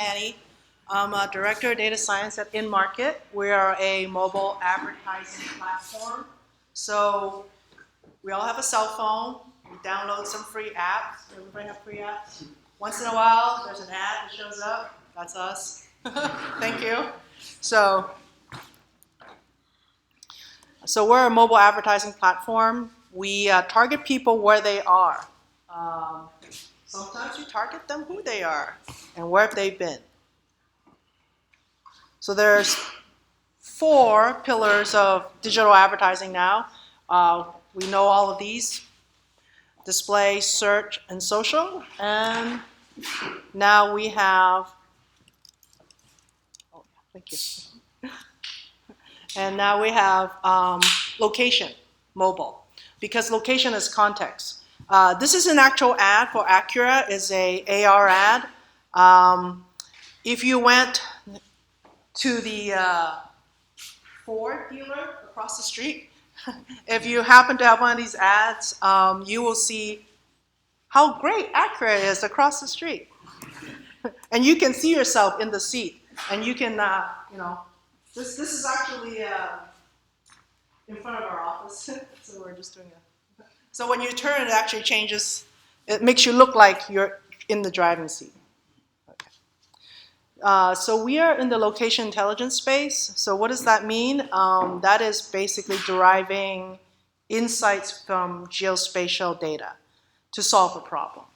Manny. I'm a Director of Data Science at InMarket. We are a mobile advertising platform. So we all have a cell phone. We download some free apps. Everybody have free apps? Once in a while, there's an ad that shows up. That's us. Thank you. So we're a mobile advertising platform. We target people where they are. Sometimes we target them who they are and where they've been. So there's 4 pillars of digital advertising now. We know all of these: display, search, and social. And now we have, oh, thank you. And now we have location, mobile, because location is context. This is an actual ad for Acura. It's a AR ad. If you went to the Ford dealer across the street, if you happen to have one of these ads, you will see how great Acura is across the street. And you can see yourself in the seat. And you can, this is actually in front of our office. So we're just doing it. So when you turn, it actually changes. It makes you look like you're in the driving seat. So we are in the location intelligence space. So what does that mean? That is basically deriving insights from geospatial data to solve a problem.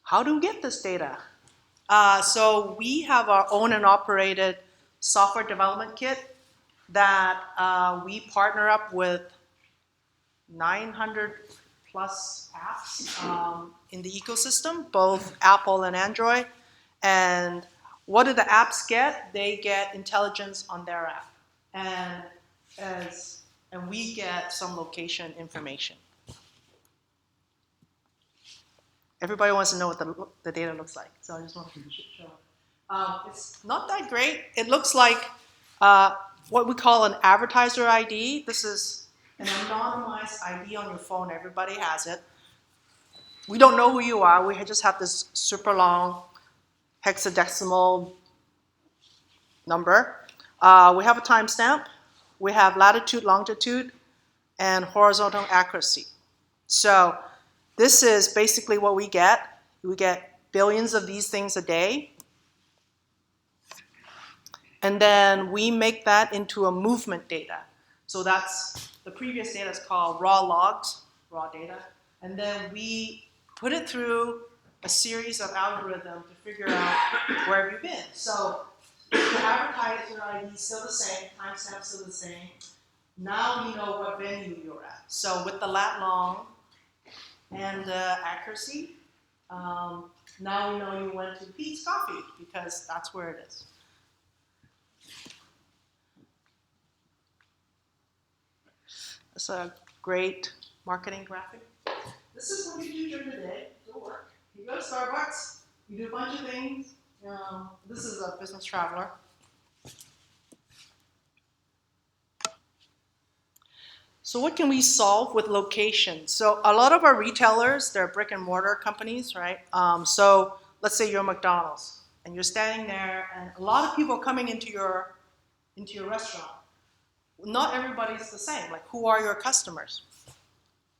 How do we get this data? So we have our own and operated software development kit that we partner up with 900 plus apps in the ecosystem, both Apple and Android. And what do the apps get? They get intelligence on their app. And we get some location information. Everybody wants to know what the data looks like, so I just want to show. It's not that great. It looks like what we call an advertiser ID. This is an anonymized ID on your phone. Everybody has it. We don't know who you are. We just have this super long hexadecimal number. We have a timestamp. We have latitude, longitude, and horizontal accuracy. So this is basically what we get. We get billions of these things a day. And then we make that into a movement data. So that's, the previous data is called raw logs, raw data. And then we put it through a series of algorithms to figure out where have you been. So the advertiser ID is still the same, timestamp still the same. Now we know what venue you're at. So with the lat long and accuracy, now we know you went to Pete's Coffee because that's where it is. It's a great marketing graphic. This is what you do during the day to work. You go to Starbucks, you do a bunch of things. This is a business traveler. So what can we solve with location? So a lot of our retailers, they're brick and mortar companies, right? So let's say you're McDonald's and you're standing there and a lot of people are coming into your restaurant. Not everybody's the same. Like, who are your customers?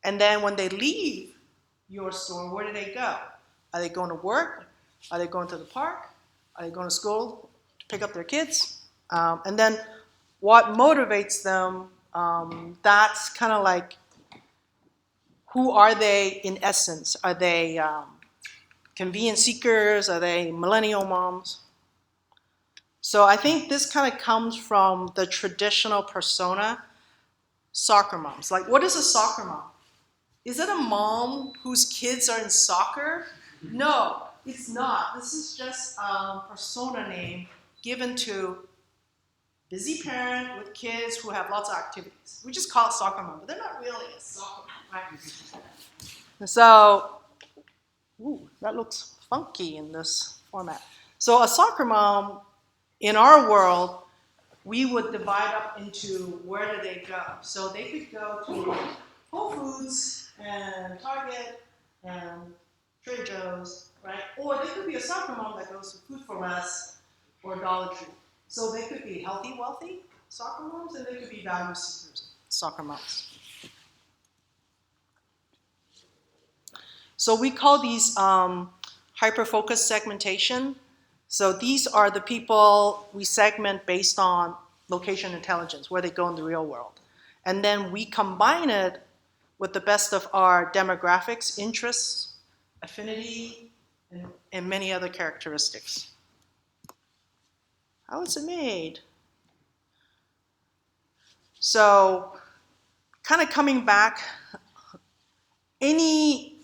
And then when they leave your store, where do they go? Are they going to work? Are they going to the park? Are they going to school to pick up their kids? And then what motivates them, that's kind of like, who are they in essence? Are they convenience seekers? Are they millennial moms? So I think this kind of comes from the traditional persona, soccer moms. Like, what is a soccer mom? Is it a mom whose kids are in soccer? No, it's not. This is just a persona name given to busy parent with kids who have lots of activities. We just call it soccer mom, but they're not really a soccer mom, right? So, ooh, that looks funky in this format. So a soccer mom, in our world, we would divide up into where do they go. So they could go to Whole Foods and Target and Trader Joe's right? Or they could be a soccer mom that goes to Food for Less or Dollar Tree. So they could be healthy, wealthy soccer moms, and they could be value seekers soccer moms. So we call these hyper-focused segmentation. So these are the people we segment based on location intelligence, where they go in the real world. And then we combine it with the best of our demographics, interests, affinity, and many other characteristics. How is it made? So kind of coming back, any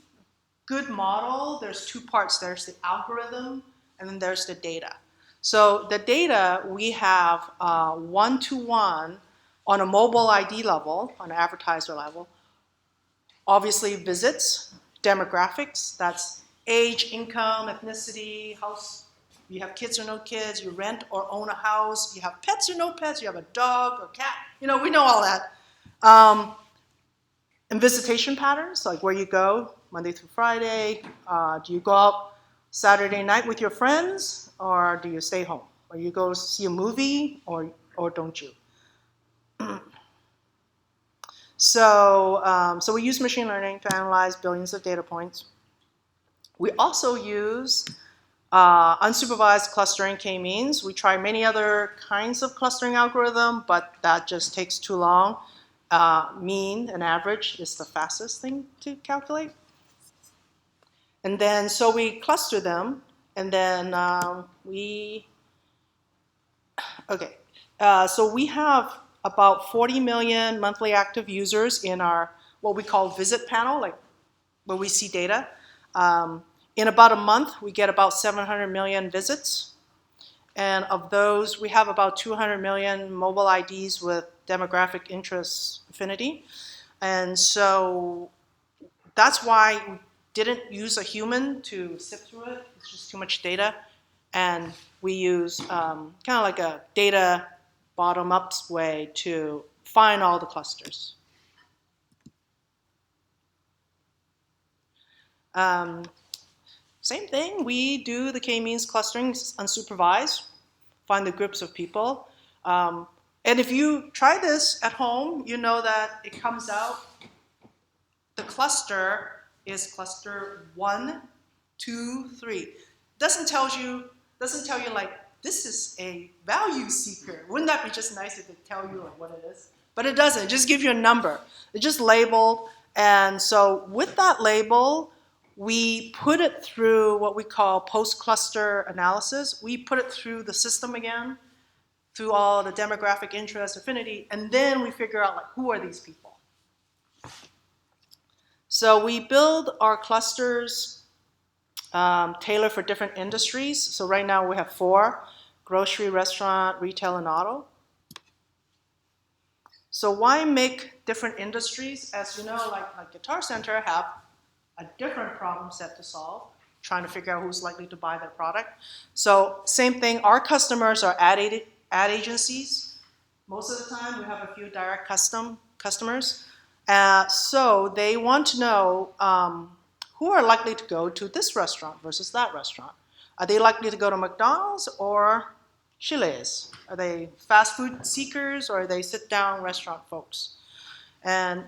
good model, there's two parts. There's the algorithm, and then there's the data. So the data, we have one-to-one on a mobile ID level, on an advertiser level. Obviously visits, demographics, that's age, income, ethnicity, house, you have kids or no kids, you rent or own a house, you have pets or no pets, you have a dog or cat, we know all that. And visitation patterns, like where you go Monday through Friday. Do you go out Saturday night with your friends, or do you stay home? Or you go see a movie, or don't you? So we use machine learning to analyze billions of data points. We also use unsupervised clustering k-means. We try many other kinds of clustering algorithm, but that just takes too long. Mean and average is the fastest thing to calculate. And then, so we cluster them, and then so we have about 40 million monthly active users in our, what we call visit panel, like where we see data. In about a month, we get about 700 million visits. And of those, we have about 200 million mobile IDs with demographic interest affinity. And so that's why we didn't use a human to sift through it. It's just too much data. And we use kind of like a data bottom-up way to find all the clusters. Same thing, we do the k-means clustering unsupervised, find the groups of people. And if you try this at home, you know that it comes out, the cluster is cluster 1, 2, 3. Doesn't tell you like, this is a value seeker. Wouldn't that be just nice if it tell you like what it is? But it doesn't, it just gives you a number. It's just labeled, and so with that label, we put it through what we call post-cluster analysis. We put it through the system again, through all the demographic interest, affinity, and then we figure out like, who are these people? So we build our clusters tailored for different industries. So right now we have 4: grocery, restaurant, retail, and auto. So why make different industries? As you know, like Guitar Center have a different problem set to solve, trying to figure out who's likely to buy their product. So same thing, our customers are ad agencies. Most of the time we have a few direct customers. So they want to know who are likely to go to this restaurant versus that restaurant. Are they likely to go to McDonald's or Chile's? Are they fast food seekers, or are they sit-down restaurant folks? And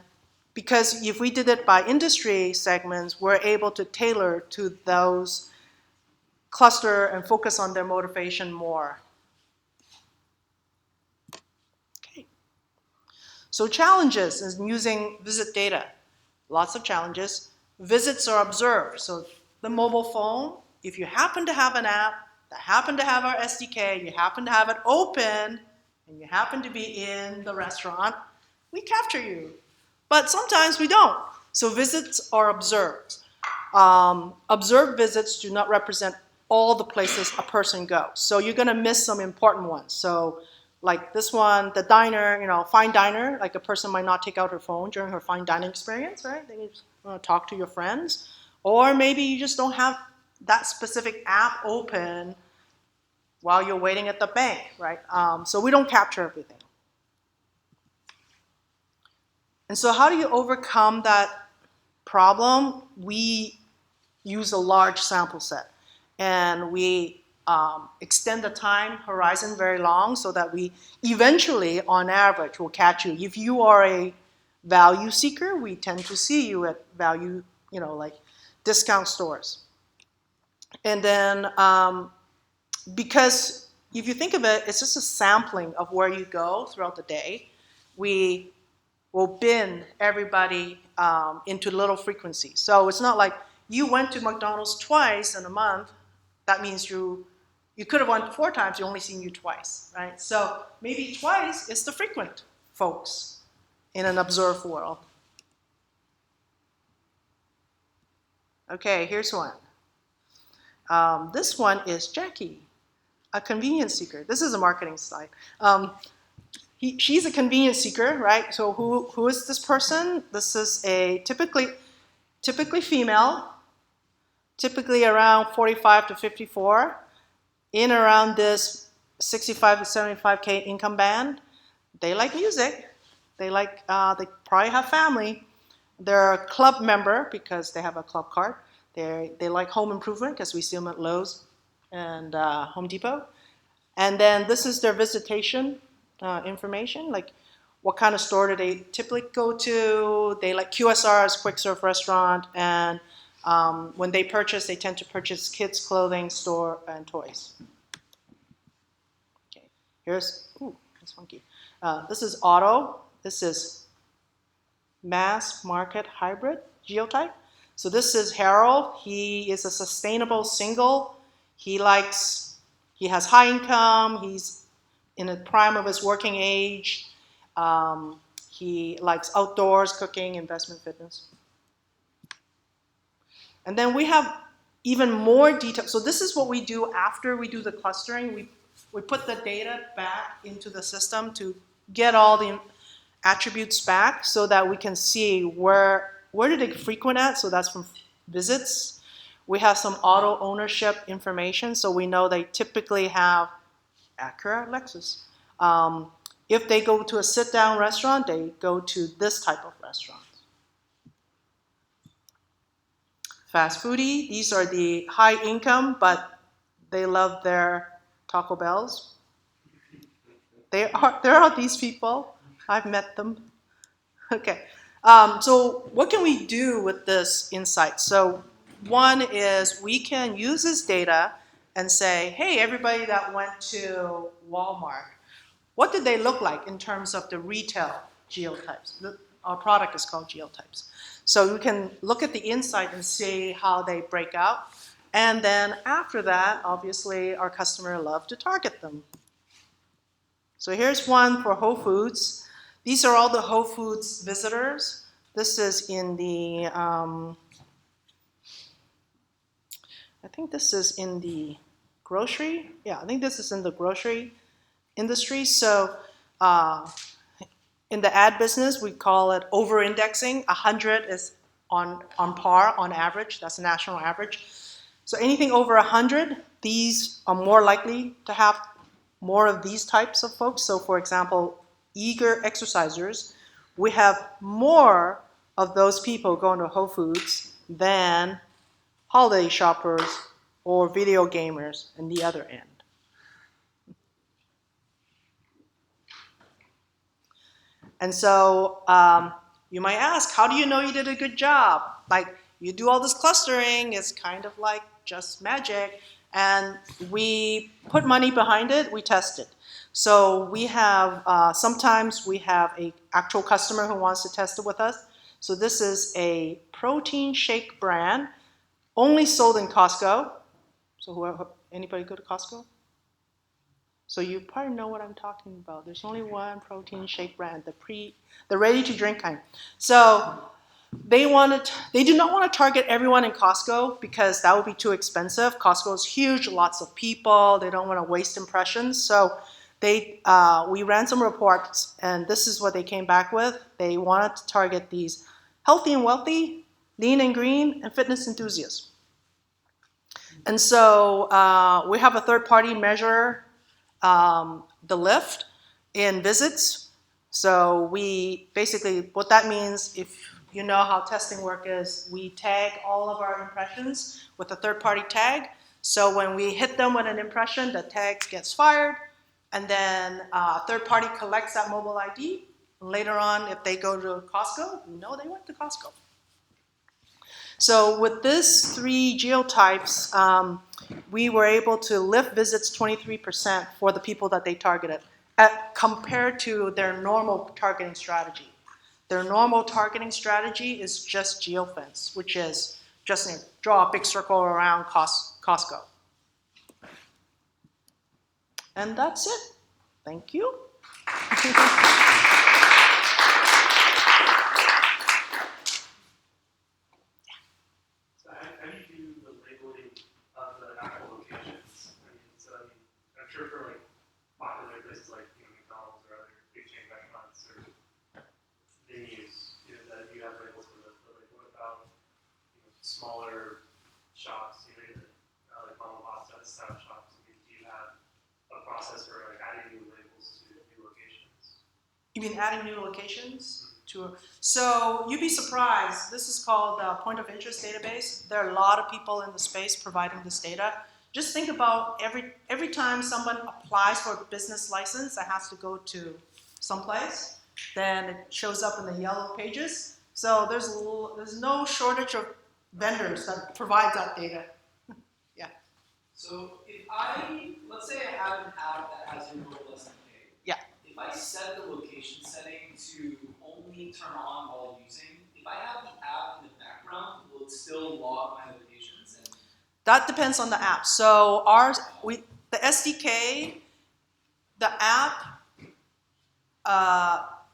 because if we did it by industry segments, we're able to tailor to those cluster and focus on their motivation more. Okay. So challenges in using visit data. Lots of challenges. Visits are observed. So the mobile phone, if you happen to have an app that happen to have our SDK, you happen to have it open, and you happen to be in the restaurant, we capture you. But sometimes we don't. So visits are observed. Observed visits do not represent all the places a person goes. So you're going to miss some important ones. So like this one, the diner, fine diner, like a person might not take out her phone during her fine dining experience, right? They just want to talk to your friends. Or maybe you just don't have that specific app open while you're waiting at the bank, right? So we don't capture everything. And so how do you overcome that problem? We use a large sample set. And we extend the time horizon very long so that we eventually, on average, will catch you. If you are a value seeker, we tend to see you at value, like discount stores. And then because if you think of it, it's just a sampling of where you go throughout the day. We will bin everybody into little frequencies. So it's not like you went to McDonald's twice in a month. That means you could have went 4 times, you only seen you twice, right? So maybe twice is the frequent folks in an observed world. Okay, here's one. This one is Jackie, a convenience seeker. This is a marketing slide. She's a convenience seeker, right? So who is this person? This is a typically female, typically around 45 to 54, in around this 65 to 75K income band. They like music. They probably have family. They're a club member because they have a club card. They like home improvement because we see them at Lowe's and Home Depot. And then this is their visitation information, like what kind of store do they typically go to. They like QSRs, quick serve restaurant, and when they purchase, they tend to purchase kids' clothing, store, and toys. Okay, here's, that's funky. This is auto. This is mass market hybrid geotype. So this is Harold. He is a sustainable single. He has high income. He's in the prime of his working age. He likes outdoors, cooking, investment, fitness. And then we have even more detail. So this is what we do after we do the clustering. We put the data back into the system to get all the attributes back so that we can see where do they frequent at. So that's from visits. We have some auto ownership information, so we know they typically have Acura, Lexus. If they go to a sit-down restaurant, they go to this type of restaurant. Fast foodie, these are the high income, but they love their Taco Bells. There are these people. I've met them. Okay. So what can we do with this insight? So one is we can use this data and say, hey, everybody that went to Walmart, what did they look like in terms of the retail geotypes? Our product is called geotypes. So you can look at the insight and see how they break out. And then after that, obviously, our customer love to target them. So here's one for Whole Foods. These are all the Whole Foods visitors. This is in the, I think this is in the grocery. Yeah, I think this is in the grocery industry. So in the ad business, we call it over-indexing. 100 is on par, on average. That's the national average. So anything over 100, these are more likely to have more of these types of folks. So for example, eager exercisers, we have more of those people going to Whole Foods than holiday shoppers or video gamers in the other end. And so you might ask, how do you know you did a good job? Like, you do all this clustering, it's kind of like just magic, and we put money behind it, we test it. So we have, sometimes we have an actual customer who wants to test it with us. So this is a protein shake brand, only sold in Costco. So anybody go to Costco? So you probably know what I'm talking about. There's only one protein shake brand, the ready-to-drink kind. So they do not want to target everyone in Costco because that would be too expensive. Costco is huge, lots of people. They don't want to waste impressions. So we ran some reports, and this is what they came back with. They wanted to target these healthy and wealthy, lean and green, and fitness enthusiasts. And so we have a third-party measure the lift in visits. So we basically, what that means, if you know how testing work is. We tag all of our impressions with a third-party tag. So when we hit them with an impression, the tag gets fired, and then third party collects that mobile ID. Later on, if they go to Costco, we know they went to Costco. So with these 3 geotypes, we were able to lift visits 23% for the people that they targeted, compared to their normal targeting strategy. Their normal targeting strategy is just geofence, which is just draw a big circle around Costco. And that's it. Thank you. So how do you do the labeling of the actual locations? I'm sure for like popular places like McDonald's or other big chain restaurants or venues, that you have labels for the like what about smaller shops, like mom and pop style shops? Do you have a process for like adding new labels to new locations? You mean adding new locations? So you'd be surprised. This is called the Point of Interest Database. There are a lot of people in the space providing this data. Just think about every time someone applies for a business license that has to go to someplace, then it shows up in the yellow pages. So there's no shortage of vendors that provide that data. Yeah. So let's say I have an app that has a mobile SDK. Yeah. If I set the location setting to only turn on while using, if I have the app in the background, will it still log my locations? That depends on the app. So the SDK, the app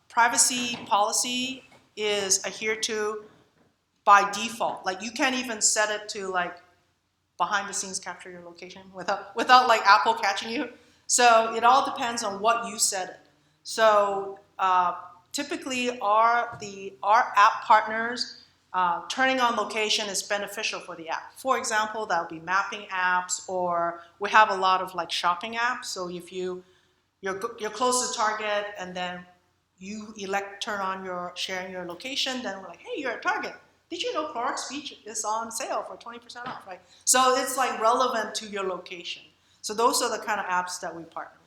privacy policy is adhered to by default. Like you can't even set it to like behind the scenes capture your location without like Apple catching you. So it all depends on what you set it. So typically our app partners turning on location is beneficial for the app. For example, that would be mapping apps, or we have a lot of like shopping apps. So if you're close to Target and then you elect turn on your sharing your location, then we're like, hey, you're at Target. Did you know Clorox Speech is on sale for 20% off, right? So it's like relevant to your location. So those are the kind of apps that we partner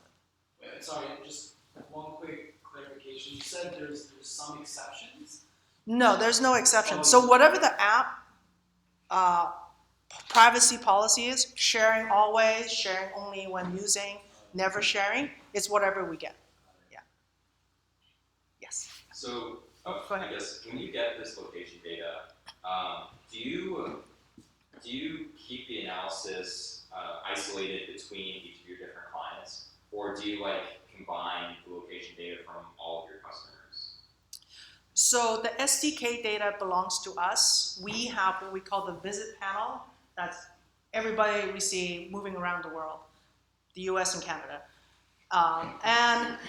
with. Wait, sorry, just one quick clarification. You said there's some exceptions? No, there's no exception. So whatever the app privacy policy is, sharing always, sharing only when using, never sharing, is whatever we get. Yeah. Yes. So, Go ahead. I guess when you get this location data, do you keep the analysis isolated between each of your different clients, or do you like combine the location data from all of your customers? So the SDK data belongs to us. We have what we call the visit panel. That's everybody we see moving around the world, the US and Canada. And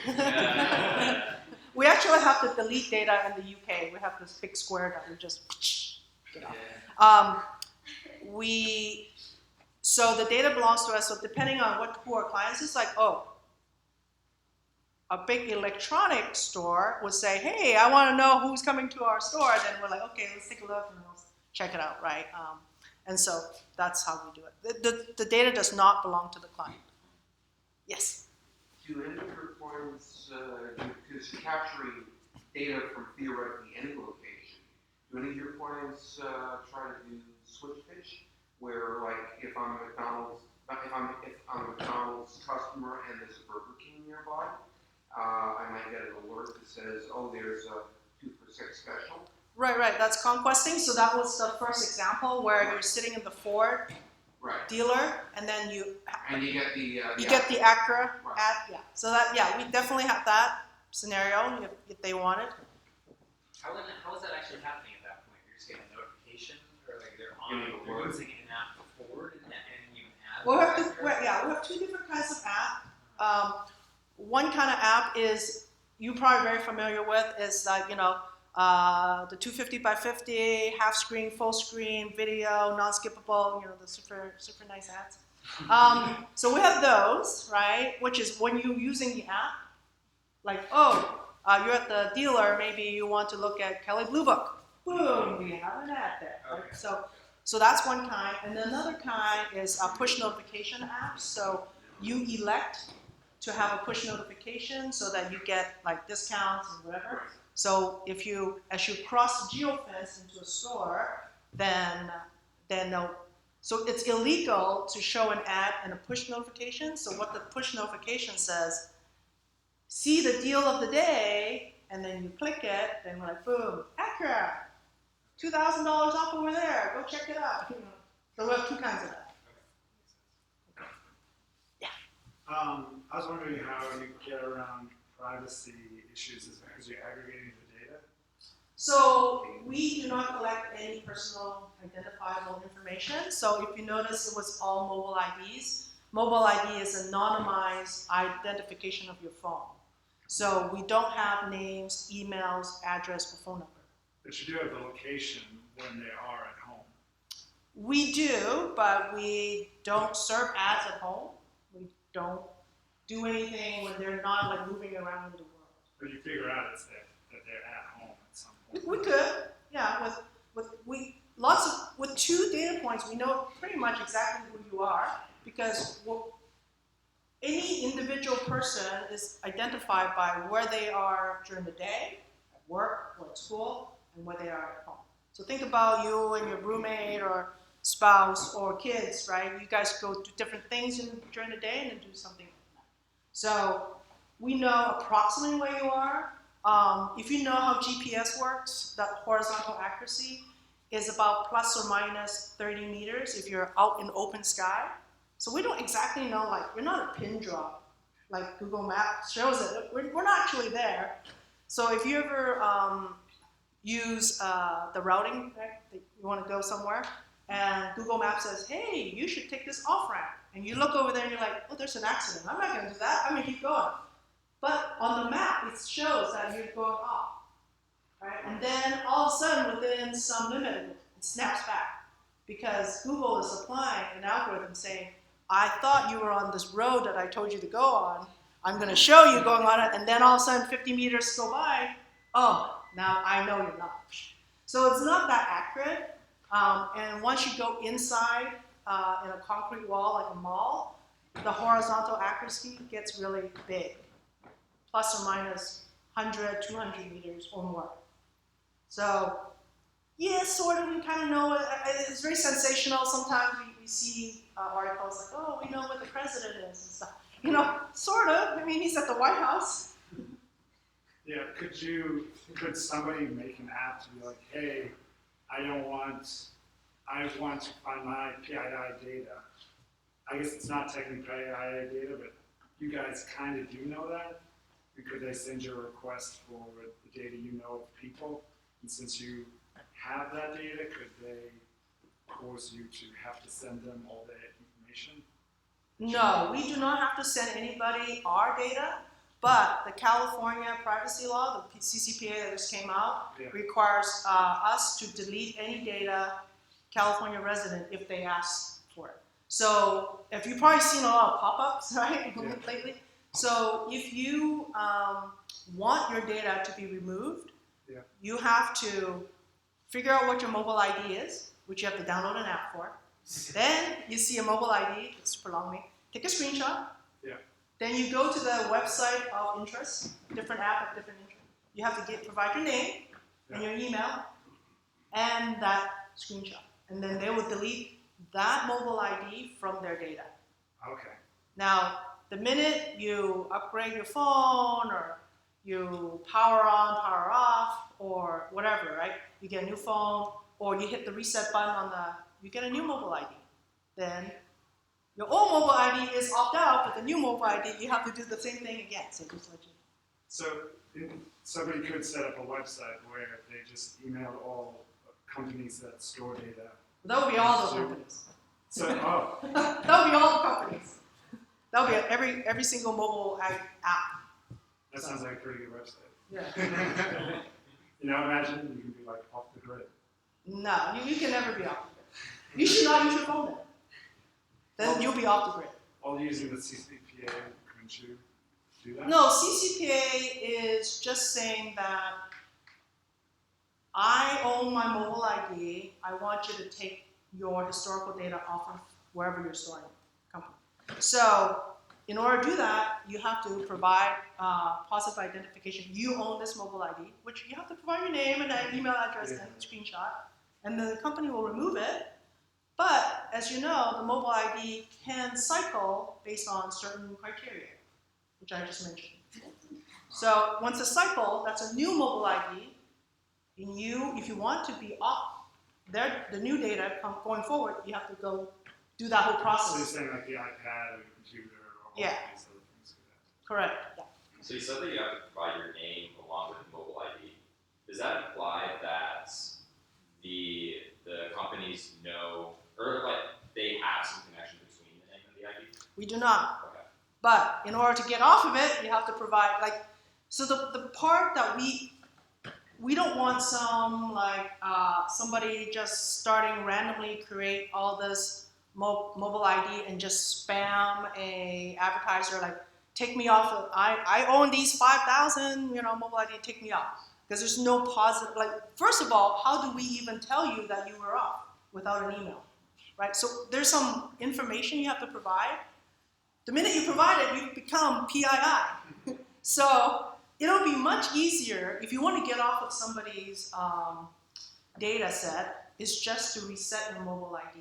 we actually have to delete data in the UK. We have this big square that we just get off. So the data belongs to us. So depending on who our clients is, like, a big electronic store would say, hey, I want to know who's coming to our store. Then we're like, okay, let's take a look and we'll check it out, right? And so that's how we do it. The data does not belong to the client. Yes? Do any of your clients, because you're capturing data from theoretically any location, do any of your clients try to do switch pitch, where like if I'm a McDonald's customer and there's a Burger King nearby, I might get an alert that says, oh, there's a 2 for $6 special. Right. That's conquesting. So that was the first example where you're sitting in the Ford dealer, and then you get the get the Acura Right. ad. Yeah. So we definitely have that scenario if they want it. How is that actually happening at that point? You're just getting a notification, or like they're using an app forward and you add. We have 2 different kinds of app. One kind of app is you're probably very familiar with is like the 250 by 50 half screen, full screen, video, non-skippable. The super nice ads. So we have those, right? Which is when you're using the app, like you're at the dealer, maybe you want to look at Kelley Blue Book, boom, we have an ad there. Right? Okay. So that's one kind. And another kind is a push notification apps. So you elect to have a push notification so that you get like discounts and whatever. So if you, as you cross the geofence into a store, then they'll, so it's illegal to show an ad and a push notification. So what the push notification says, see the deal of the day, and then you click it, then we're like, boom, Acura, $2,000 off over there, go check it out. You know. So we have two kinds of that. I was wondering how you get around privacy issues is because you're aggregating the data. So we do not collect any personal identifiable information. So if you notice, it was all mobile IDs. Mobile ID is anonymized identification of your phone. So we don't have names, emails, address, or phone number. But you do have the location when they are at home. We do, but we don't serve ads at home. We don't do anything when they're not like moving around in the world. But you figure out that they're at home at some point. We could, yeah. With 2 data points, we know pretty much exactly who you are because any individual person is identified by where they are during the day, at work or at school, and where they are at home. So think about you and your roommate or spouse or kids, right? You guys go do different things during the day and then do something at night. So we know approximately where you are. If you know how GPS works, that horizontal accuracy is about plus or minus 30 meters if you're out in open sky. So we don't exactly know, like, we're not a pin drop, like Google Maps shows it. We're not actually there. So if you ever use the routing, right, that you want to go somewhere, and Google Maps says, hey, you should take this off-ramp. And you look over there and you're like, oh, there's an accident. I'm not going to do that. I'm going to keep going. But on the map, it shows that you're going off. Right? And then all of a sudden, within some limit, it snaps back. Because Google is applying an algorithm saying, I thought you were on this road that I told you to go on. I'm going to show you going on it. And then all of a sudden, 50 meters go by. Oh, now I know you're not. So it's not that accurate. And once you go inside in a concrete wall like a mall, the horizontal accuracy gets really big, plus or minus 100, 200 meters or more. So, yeah, sort of, we kind of know. It's very sensational. Sometimes we see articles like, oh, we know what the president is and stuff. You know, sort of. I mean, he's at the White House. Yeah, could somebody make an app to be like, hey, I want to find my PII data. I guess it's not technically PII data, but you guys kind of do know that. And could they send you a request for the data you know of people? And since you have that data, could they cause you to have to send them all that information? No, we do not have to send anybody our data, but the California privacy law, the CCPA that just came out, Yeah. requires us to delete any data California resident if they ask for it. So if you've probably seen a lot of pop-ups, right, lately. So if you want your data to be removed, Yeah. you have to figure out what your mobile ID is, which you have to download an app for. Then you see a mobile ID, it's super long name, take a screenshot. Yeah. Then you go to the website of interest, different app of different interest. You have to provide your name and your email and that screenshot. And then they will delete that mobile ID from their data. Okay. Now, the minute you upgrade your phone or you power on, power off, or whatever, right? You get a new phone, or you hit the reset button you get a new mobile ID. Then your old mobile ID is opt out, but the new mobile ID, you have to do the same thing again. So just let you know. So somebody could set up a website where they just email all companies that store data. That would be all those companies. So, That would be all the companies. That would be every single mobile app. that sounds like a pretty good website. Yeah. You know, imagine you can be like off the grid. No, you can never be off the grid. You should not use your phone then. Then you'll be off the grid. All using the CCPA, couldn't you do that? No, CCPA is just saying that I own my mobile ID. I want you to take your historical data off of wherever you're storing it, company. So in order to do that, you have to provide positive identification. You own this mobile ID, which you have to provide your name and an email address and a screenshot, and then the company will remove it. But as you know, the mobile ID can cycle based on certain criteria, which I just mentioned. So once a cycle, that's a new mobile ID. And if you want to be off the new data going forward, you have to go do that whole So you're process. saying like the iPad or the computer or all Yeah. these other things like that. Correct. Yeah. So you said that you have to provide your name along with the mobile ID. Does that imply that the companies know, or like they have some connection between the name and the ID? We do not. Okay. But in order to get off of it, you have to provide so the part that we don't want somebody just starting randomly create all this mobile ID and just spam a advertiser like take me off of, I own these 5,000 mobile ID, take me off, because there's no positive, first of all, how do we even tell you that you were off without an email, right? So there's some information you have to provide. The minute you provide it, you become PII. So it'll be much easier if you want to get off of somebody's data set, is just to reset your mobile ID.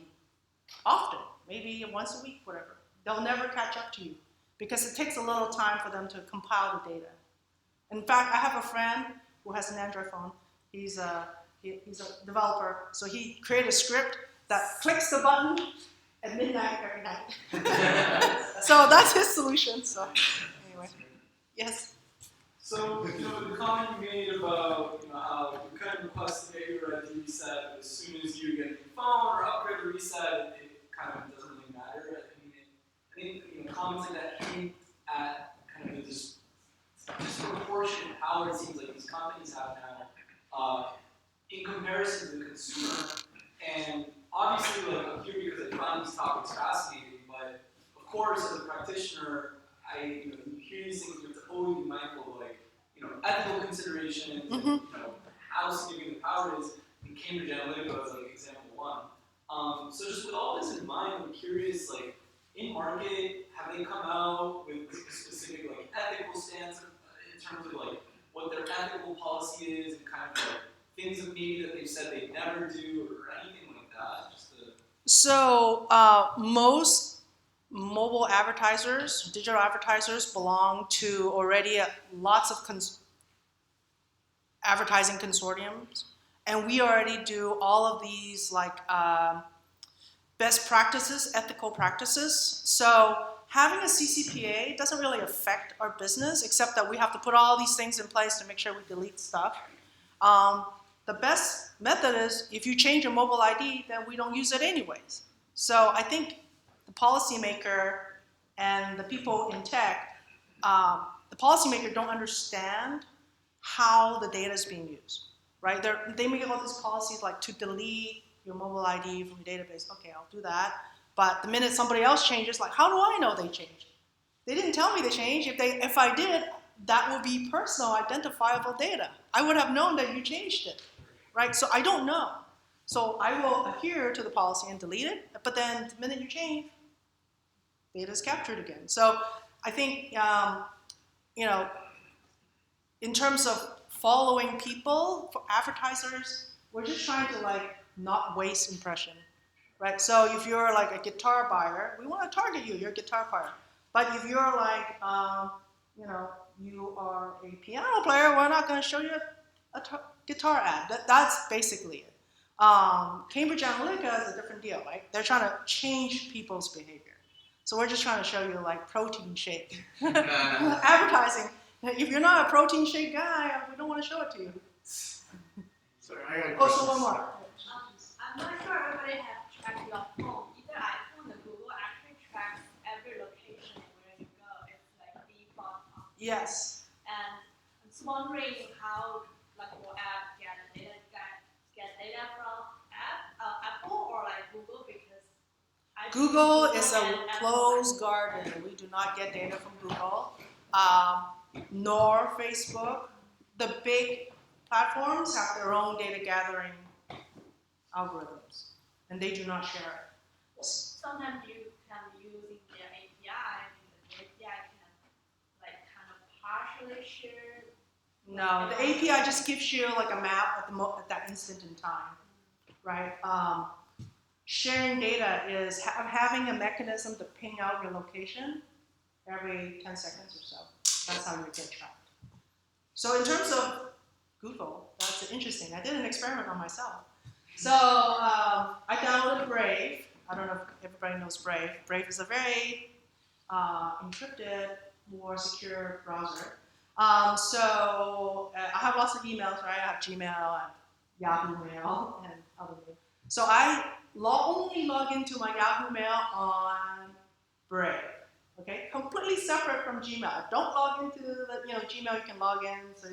Often, maybe once a week, whatever. They'll never catch up to you because it takes a little time for them to compile the data. In fact, I have a friend who has an Android phone. He's a developer, so he created a script that clicks the button at midnight every night. So that's his solution. So anyway, yes. So, the comment you made about, how you couldn't request to get your ID reset, but as soon as you get a new phone or upgrade or reset, it kind of doesn't really matter. I think, comments like that hint at kind of the disproportionate power it seems like these companies have now, in comparison to the consumer. And obviously, I'm here because I find these topics fascinating, but of course, as a practitioner, I hear these things, you have to always be mindful of ethical considerations, and how significant the power is. And Cambridge Analytica is example one. So just with all this in mind, I'm curious, in market, have they come out with a specific ethical stance in terms of what their ethical policy is and kind of things that maybe that they've said they'd never do or anything like that? So most mobile advertisers, digital advertisers, belong to already lots of advertising consortiums, and we already do all of these best practices, ethical practices. So having a CCPA doesn't really affect our business, except that we have to put all these things in place to make sure we delete stuff. The best method is if you change your mobile ID, then we don't use it anyways. So I think the policymaker and the people in tech, the policymaker don't understand how the data is being used, right? They make all these policies to delete your mobile ID from your database. Okay, I'll do that. But the minute somebody else changes, how do I know they changed? They didn't tell me they changed. If I did, that would be personal identifiable data. I would have known that you changed it, right? So I don't know. So I will adhere to the policy and delete it, but then the minute you change, data is captured again. So I think, in terms of following people, for advertisers, we're just trying to not waste impression, right? So if you're a guitar buyer, we want to target you, you're a guitar buyer. But if you're you are a piano player, we're not going to show you a guitar ad. That's basically it. Cambridge Analytica is a different deal, right? They're trying to change people's behavior. So we're just trying to show you protein shake. Advertising. If you're not a protein shake guy, we don't want to show it to you. Sorry, I got a Oh, question. so one more. I'm not sure everybody has tracked your phone. Either iPhone or Google actually tracks every location where you go. It's default. Yes. And I'm just wondering how your app get data from Apple or Google, because Google is a closed garden. We do not get data from Google, nor Facebook. The big platforms have their own data gathering algorithms, and they do not share it. Sometimes you can using their API, and the API can like kind of partially share. No, the API just gives you like a map at that instant in time, right? Sharing data is having a mechanism to ping out your location every 10 seconds or so. That's how you get tracked. So in terms of Google, that's interesting. I did an experiment on myself. So I downloaded Brave. I don't know if everybody knows Brave. Brave is a very encrypted, more secure browser. So I have lots of emails, right? I have Gmail and Yahoo Mail and other mail. So I only log into my Yahoo Mail on Brave. Okay, completely separate from Gmail. I don't log into the, Gmail. You can log in, so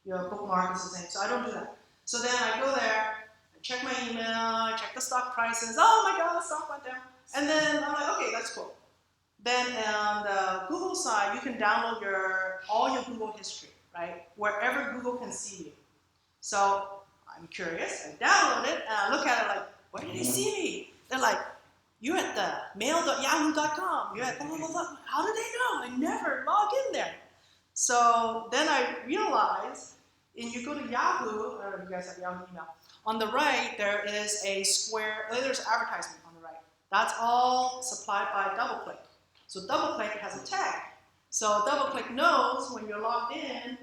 your bookmark is the same. So I don't do that. So then I go there, I check my email, I check the stock prices. Oh my God, the stock went down. And then I'm like, okay, that's cool. Then on the Google side, you can download all your Google history, right? Wherever Google can see you. So I'm curious. I download it and I look at it like, where did they see me? They're like, you're at the mail.yahoo.com. You're at blah, blah, blah, blah. How did they know? I never log in there. So then I realized, and you go to Yahoo, I don't know if you guys have Yahoo email. On the right, there is a square, there's advertisement on the right. That's all supplied by DoubleClick. So DoubleClick has a tag. So DoubleClick knows when you're logged in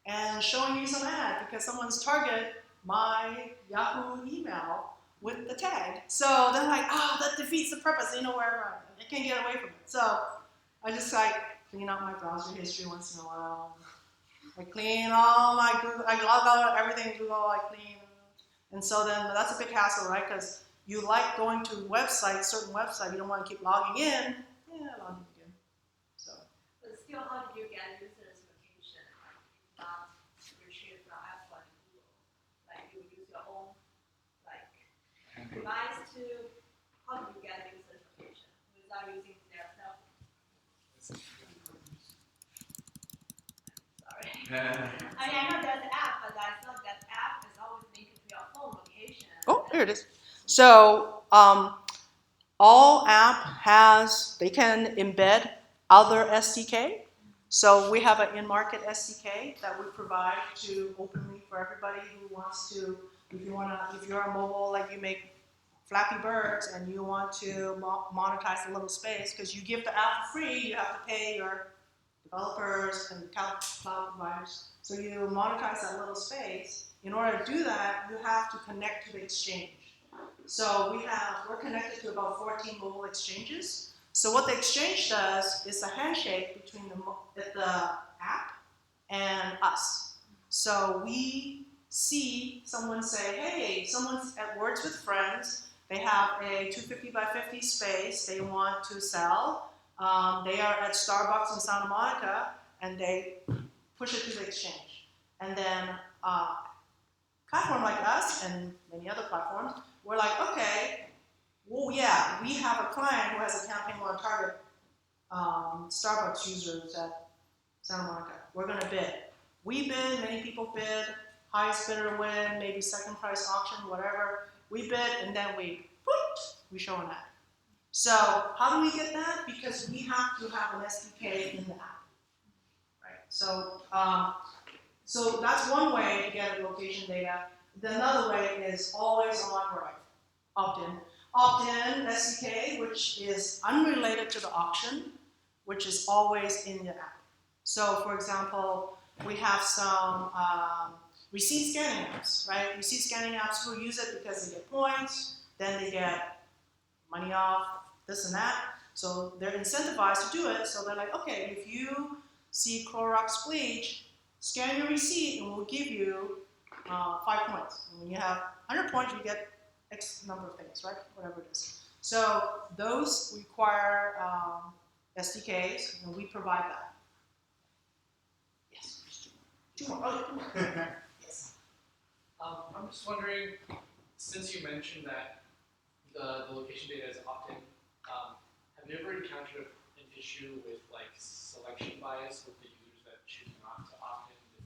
and showing you some ad because someone's targeted my Yahoo email with the tag. So they're like, that defeats the purpose. They know where I'm at. I can't get away from it. So I just clean out my browser history once in a while. I clean all my Google, I log out everything in Google, I clean. And so then that's a big hassle, right? Because you like going to websites, certain websites, you don't want to keep logging in. Yeah, log in again. So. But still, how do you get users' location? Like, not retrieved from Apple and Google. Like, you use your own, device to, how do you get users' location without using their cell phone? Sorry. I mean, I know there's an app, but I thought that app is always linked to your phone location. Oh, here it is. So all app they can embed other SDK. So we have an in-market SDK that we provide to openly for everybody who wants to, if you're a mobile, like you make Flappy Birds and you want to monetize the little space, because you give the app for free, you have to pay your developers and cloud providers. So you monetize that little space. In order to do that, you have to connect to the exchange. So we're connected to about 14 mobile exchanges. So what the exchange does is a handshake between the app and us. So we see someone say, hey, someone's at Words with Friends. They have a 250 by 50 space they want to sell. They are at Starbucks in Santa Monica, and they push it to the exchange. And then platform like us and many other platforms, we're like, okay, well, yeah, we have a client who has a campaign we want to target Starbucks users at Santa Monica. We're going to bid. We bid, many people bid, highest bidder win, maybe second price auction, whatever. We bid, and then we show an ad. So how do we get that? Because we have to have an SDK in the app, right? So, so that's one way to get location data. Another way is always on, right? Opt-in. Opt-in SDK, which is unrelated to the auction, which is always in the app. So, for example, we have some receipt scanning apps, right? Receipt scanning apps who use it because they get points, then they get money off, this and that. So they're incentivized to do it. So they're like, okay, if you see Clorox bleach, scan your receipt and we'll give you 5 points. And when you have 100 points, you get X number of things, right? Whatever it is. So those require SDKs, and we provide that. Yes, two more. Oh, yeah. Yes. I'm just wondering, since you mentioned that the location data is opt-in, have you ever encountered an issue with selection bias with the users that choose not to opt in that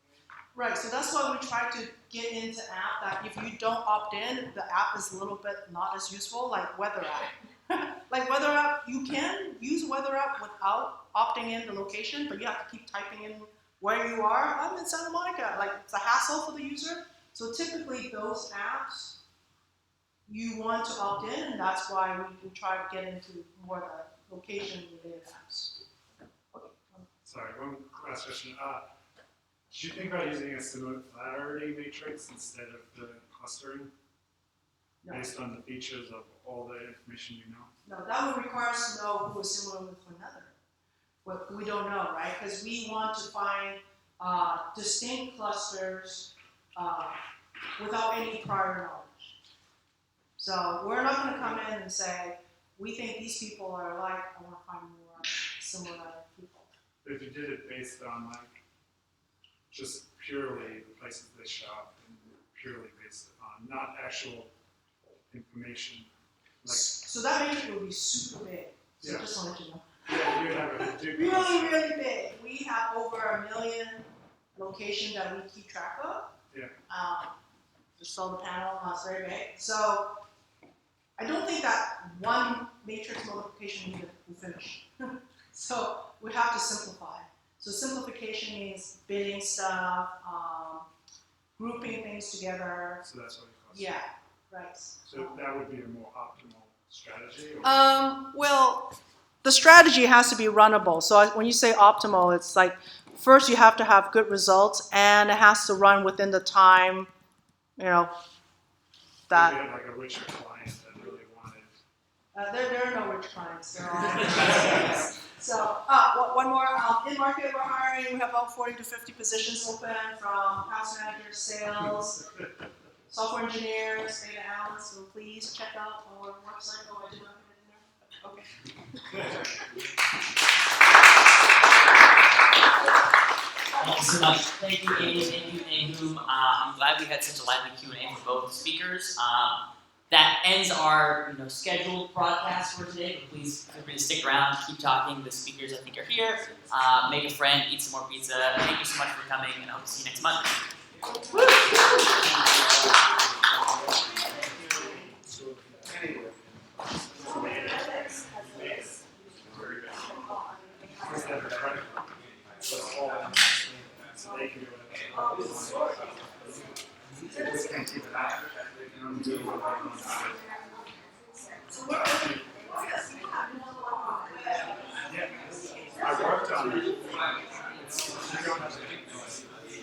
may be different in some way? Right, so that's why we try to get into app that if you don't opt in, the app is a little bit not as useful, like weather app. Like weather app, you can use weather app without opting in the location, but you have to keep typing in where you are. I'm in Santa Monica, like it's a hassle for the user. So typically those apps, you want to opt in, and that's why we try to get into more of the location related apps. Okay. Sorry, one last question. Did you think about using a similarity matrix instead of the clustering? No. Based on the features of all the information you know? No, that would require us to know who is similar with another. But we don't know, right? Because we want to find distinct clusters without any prior knowledge. So we're not going to come in and say, we think these people are alike, I want to find more similar people. But if you did it based on like just purely the places they shop and purely based on not actual information, like So that matrix would be super big. So Yeah. just to let you know. yeah, you'd have a Hadoop Really, cluster. really big. We have over 1 million locations that we keep track of. Yeah. Just saw the panel, it's very big. So I don't think that one matrix multiplication will finish. So we have to simplify. So simplification means bidding stuff, grouping things together. So that's what it costs. Yeah, right. So that would be a more optimal strategy? Or? Well, the strategy has to be runnable. So when you say optimal, it's like first you have to have good results, and it has to run within the time, you know, If that. you had like a richer client that really wanted. There are no rich clients. They're all. So one more. In market, we're hiring. We have about 40 to 50 positions open, from house managers, sales, software engineers, data analysts. So please check out our website. Oh, I did not put it in there. Okay. Thank you so much. Thank you, Amy. Thank you, Nahum. I'm glad we had such a lively Q&A for both speakers. That ends our scheduled broadcast for today, but please feel free to stick around, keep talking. The speakers, I think, are here. Make a friend, eat some more pizza. Thank you so much for coming, and I hope to see you next month. So they can do whatever they just can't keep it out. And do what they want. Yeah, I worked on it.